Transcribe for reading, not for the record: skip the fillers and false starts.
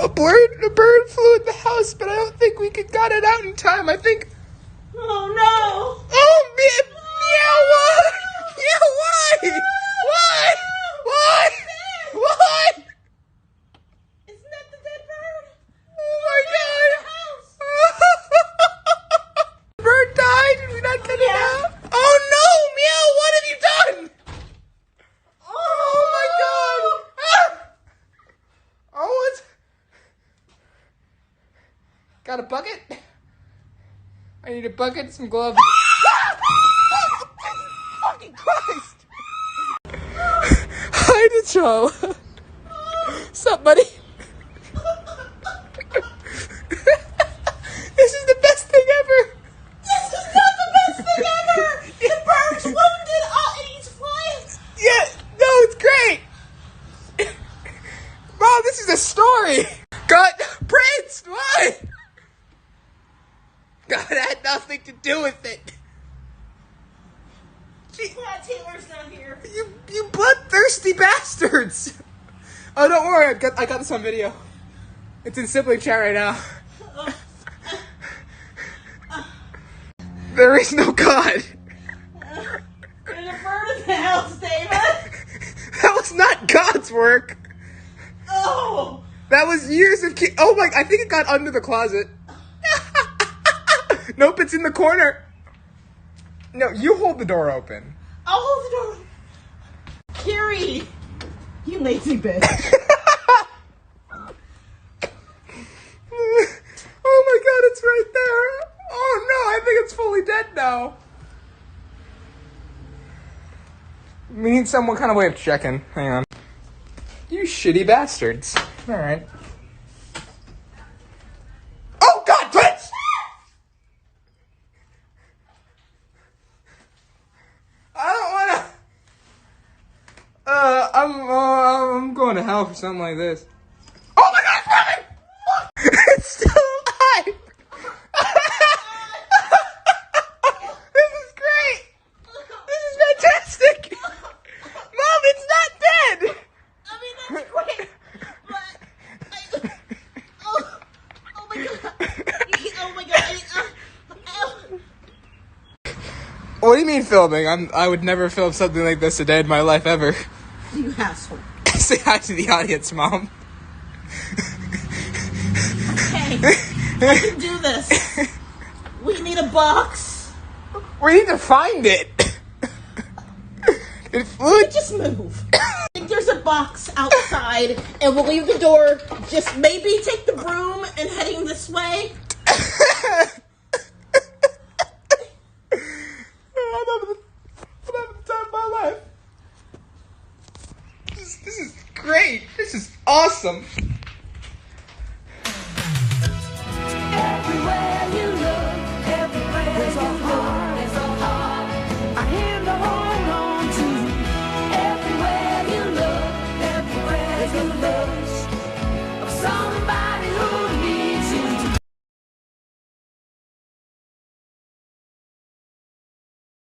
A bird flew in the house, but I don't think we got it out in time. I think. Oh no! Oh, meow! What? Yeah, why? Why? Why? Why? Isn't that the dead bird? Oh my God! The bird died. Did we not get it out? Oh no, meow! What have you done? Oh my God! Ah! Oh, what? Got a bucket? I need a bucket, some gloves. Fucking Christ! Hi, Joe. What's up, buddy? This is the best thing ever. This is not the best thing ever! The bird's wounded and he's flying! Yeah, no, it's great. Mom, this is a story. God, Prince, what? God, I had nothing to do with it. Glad Taylor's not here. You bloodthirsty bastards. Oh, don't worry, I got this on video. It's in sibling chat right now. There is no God. There's a bird in the house, David. That was not God's work. Oh. That was years of oh my, I think it got under the closet. Nope, it's in the corner. No, you hold the door open. I'll hold the door. Carrie, you lazy bitch. Oh my God, it's right there. Oh no, I think it's fully dead now. We need some kind of way of checking. Hang on. You shitty bastards. All right. Oh God, Prince! I don't wanna. I'm going to hell for something like this. Oh my God, it's running! It's still alive! This is great! This is fantastic! Mom, it's not dead! I mean, that's great, but oh my God. Oh my God. What do you mean filming? I would never film something like this a day in my life ever. You asshole. Say hi to the audience, Mom. Okay, I can do this. We need a box. We need to find it. It flew. Just move. I think there's a box outside, and we'll leave the door. Just maybe take the broom and heading this way. I'm having the time of my life. This is great. This is awesome. Everywhere you look, everywhere there's a heart, a hand to hold on to. Everywhere you look, everywhere there's a ghost of somebody.